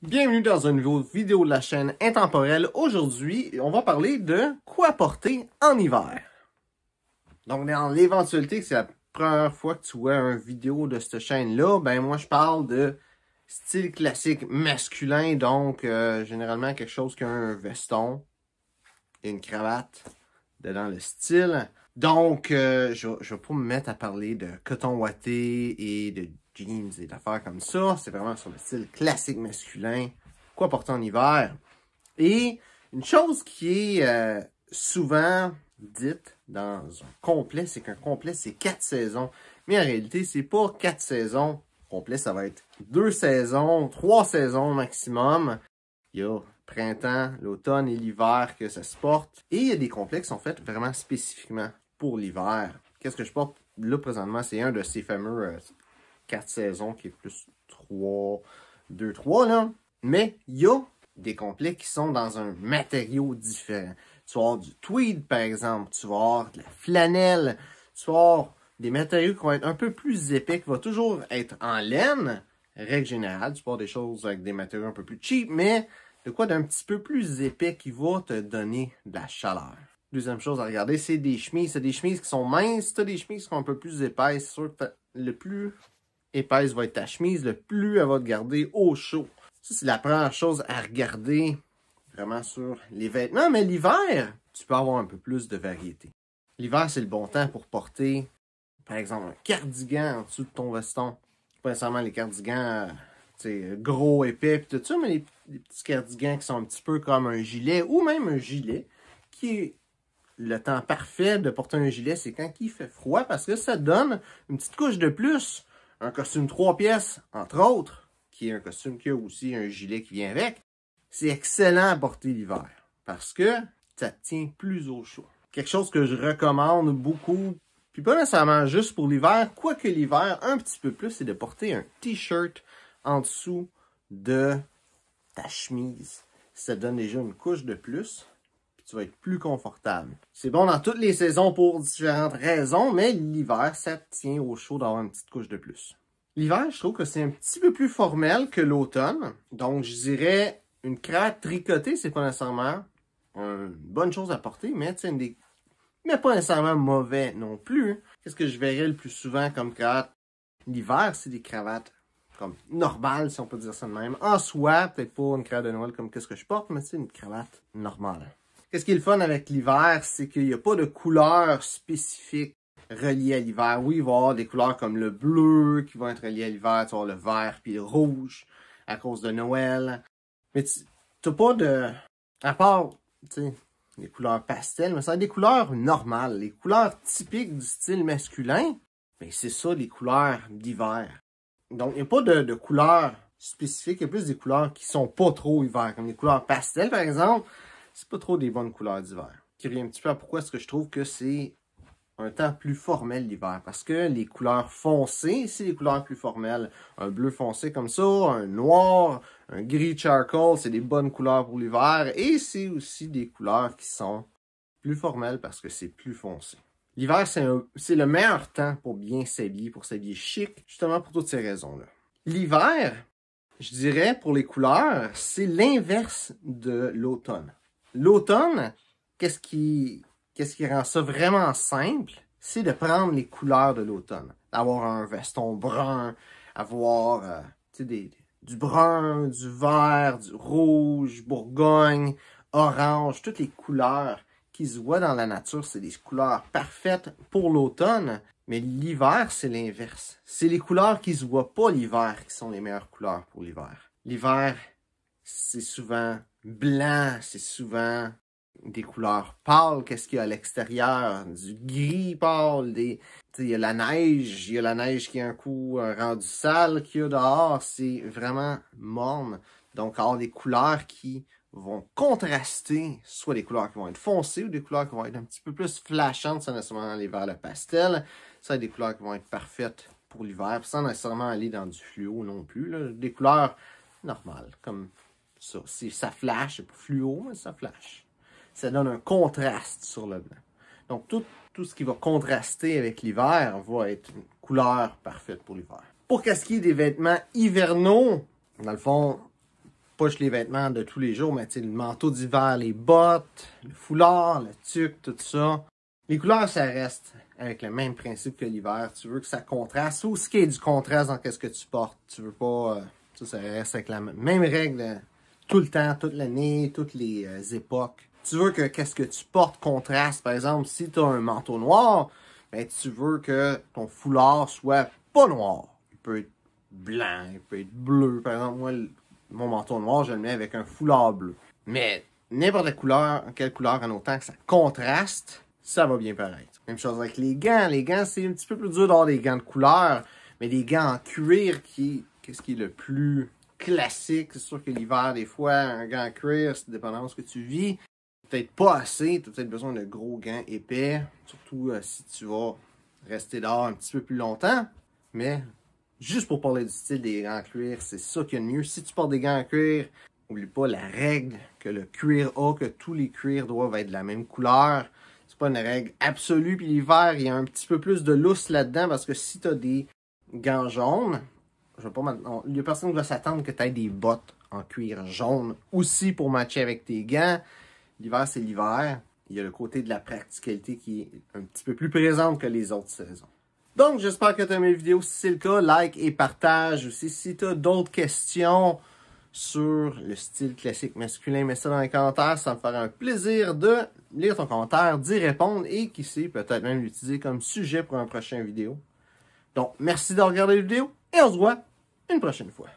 Bienvenue dans une nouvelle vidéo de la chaîne Intemporelle. Aujourd'hui, on va parler de quoi porter en hiver. Donc, dans l'éventualité que c'est la première fois que tu vois une vidéo de cette chaîne-là, ben moi je parle de style classique masculin, donc généralement quelque chose qui a un veston et une cravate dans le style. Donc, je vais pas me mettre à parler de coton ouaté et de jeans et d'affaires comme ça. C'est vraiment sur le style classique masculin. Quoi porter en hiver? Et une chose qui est souvent dite dans un complet, c'est qu'un complet, c'est 4 saisons. Mais en réalité, c'est pas 4 saisons. Complet, ça va être 2 saisons, 3 saisons maximum. Il y a printemps, l'automne et l'hiver que ça se porte. Et il y a des complets qui sont faits vraiment spécifiquement pour l'hiver. Qu'est-ce que je porte là présentement? C'est un de ces fameux 4 saisons qui est plus 3, 2, 3 là. Mais il y a des complets qui sont dans un matériau différent. Tu vas avoir du tweed par exemple, tu vas avoir de la flanelle, tu vas avoir des matériaux qui vont être un peu plus épais, qui vont toujours être en laine. Règle générale, tu peux avoir des choses avec des matériaux un peu plus cheap, mais de quoi d'un petit peu plus épais qui va te donner de la chaleur. Deuxième chose à regarder, c'est des chemises. C'est des chemises qui sont minces, tu as des chemises qui sont un peu plus épaisses. C'est sûr que le plus épaisse va être ta chemise, le plus elle va te garder au chaud. Ça, c'est la première chose à regarder vraiment sur les vêtements. Mais l'hiver, tu peux avoir un peu plus de variété. L'hiver, c'est le bon temps pour porter, par exemple, un cardigan en dessous de ton veston. Pas nécessairement les cardigans gros, épais, et tout ça, mais les petits cardigans qui sont un petit peu comme un gilet, ou même un gilet, qui est le temps parfait de porter un gilet, c'est quand il fait froid, parce que ça donne une petite couche de plus. Un costume 3 pièces, entre autres, qui est un costume qui a aussi un gilet qui vient avec. C'est excellent à porter l'hiver, parce que ça te tient plus au chaud. Quelque chose que je recommande beaucoup, puis pas nécessairement juste pour l'hiver, quoique l'hiver, un petit peu plus, c'est de porter un t-shirt en dessous de ta chemise. Ça te donne déjà une couche de plus, puis tu vas être plus confortable. C'est bon dans toutes les saisons pour différentes raisons, mais l'hiver, ça te tient au chaud d'avoir une petite couche de plus. L'hiver, je trouve que c'est un petit peu plus formel que l'automne. Donc, je dirais une cravate tricotée, c'est pas nécessairement une bonne chose à porter, mais mais pas nécessairement mauvais non plus. Qu'est-ce que je verrais le plus souvent comme cravate? L'hiver, c'est des cravates comme normales, si on peut dire ça de même. En soi, peut-être pas une cravate de Noël comme qu'est-ce que je porte, mais c'est une cravate normale. Qu'est-ce qui est le fun avec l'hiver, c'est qu'il n'y a pas de couleur spécifique reliée à l'hiver. Oui, il va y avoir des couleurs comme le bleu qui vont être reliées à l'hiver, tu vas avoir le vert puis le rouge à cause de Noël. Mais tu n'as pas de... À part, tu sais, les couleurs pastel, mais ça a des couleurs normales. Les couleurs typiques du style masculin, ben c'est ça, les couleurs d'hiver. Donc, il n'y a pas de couleurs spécifiques, il y a plus des couleurs qui sont pas trop hiver. Comme les couleurs pastel, par exemple, c'est pas trop des bonnes couleurs d'hiver. Qui revient un petit peu à pourquoi est-ce que je trouve que c'est un temps plus formel l'hiver. Parce que les couleurs foncées, c'est les couleurs plus formelles. Un bleu foncé comme ça, un noir, un gris charcoal, c'est des bonnes couleurs pour l'hiver. Et c'est aussi des couleurs qui sont plus formelles parce que c'est plus foncé. L'hiver, c'est le meilleur temps pour bien s'habiller, pour s'habiller chic, justement pour toutes ces raisons-là. L'hiver, je dirais, pour les couleurs, c'est l'inverse de l'automne. L'automne, qu'est-ce qui rend ça vraiment simple? C'est de prendre les couleurs de l'automne. Avoir un veston brun, avoir du brun, du vert, du rouge, bourgogne, orange, toutes les couleurs qui se voient dans la nature, c'est des couleurs parfaites pour l'automne. Mais l'hiver, c'est l'inverse. C'est les couleurs qui se voient pas l'hiver qui sont les meilleures couleurs pour l'hiver. L'hiver, c'est souvent blanc, c'est souvent des couleurs pâles. Qu'est-ce qu'il y a à l'extérieur? Du gris pâle, il y a la neige. Il y a la neige qui est un coup rendu sale qu'il y a dehors. C'est vraiment morne. Donc, avoir des couleurs qui vont contraster, soit des couleurs qui vont être foncées ou des couleurs qui vont être un petit peu plus flashantes, sans nécessairement aller vers le pastel. Ça a des couleurs qui vont être parfaites pour l'hiver, sans nécessairement aller dans du fluo non plus. Là. Des couleurs normales, comme ça. Ça flash, c'est pas fluo, mais ça flash. Ça donne un contraste sur le blanc. Donc, tout ce qui va contraster avec l'hiver va être une couleur parfaite pour l'hiver. Pour qu'est-ce qui est des vêtements hivernaux, dans le fond, pas juste les vêtements de tous les jours, mais le manteau d'hiver, les bottes, le foulard, le tuque, tout ça. Les couleurs, ça reste avec le même principe que l'hiver. Tu veux que ça contraste, ou ce qui est du contraste dans ce que tu portes. Tu veux pas... ça reste avec la même règle tout le temps, toute l'année, toutes les époques. Tu veux que qu'est-ce que tu portes contraste. Par exemple, si tu as un manteau noir, ben, tu veux que ton foulard soit pas noir. Il peut être blanc, il peut être bleu. Par exemple, moi, mon manteau noir, je le mets avec un foulard bleu. Mais n'importe quelle couleur, en autant que ça contraste, ça va bien paraître. Même chose avec les gants. Les gants, c'est un petit peu plus dur d'avoir des gants de couleur, mais des gants en cuir qu'est-ce qui est le plus classique. C'est sûr que l'hiver, des fois, un gant en cuir, c'est dépendant de ce que tu vis. Peut-être pas assez, tu as peut-être besoin de gros gants épais, surtout si tu vas rester dehors un petit peu plus longtemps. Mais juste pour parler du style des gants en cuir, c'est ça qu'il y a de mieux. Si tu portes des gants en cuir, n'oublie pas la règle que le cuir a, que tous les cuirs doivent être de la même couleur. C'est pas une règle absolue, puis l'hiver, il y a un petit peu plus de lousse là-dedans, parce que si tu as des gants jaunes, il n'y a personne qui va s'attendre que tu aies des bottes en cuir jaune aussi pour matcher avec tes gants. L'hiver, c'est l'hiver. Il y a le côté de la practicalité qui est un petit peu plus présente que les autres saisons. Donc, j'espère que tu as aimé la vidéo. Si c'est le cas, like et partage aussi. Si tu as d'autres questions sur le style classique masculin, mets ça dans les commentaires. Ça me fera un plaisir de lire ton commentaire, d'y répondre et qui sait, peut-être même l'utiliser comme sujet pour une prochaine vidéo. Donc, merci de regarder la vidéo et on se voit une prochaine fois.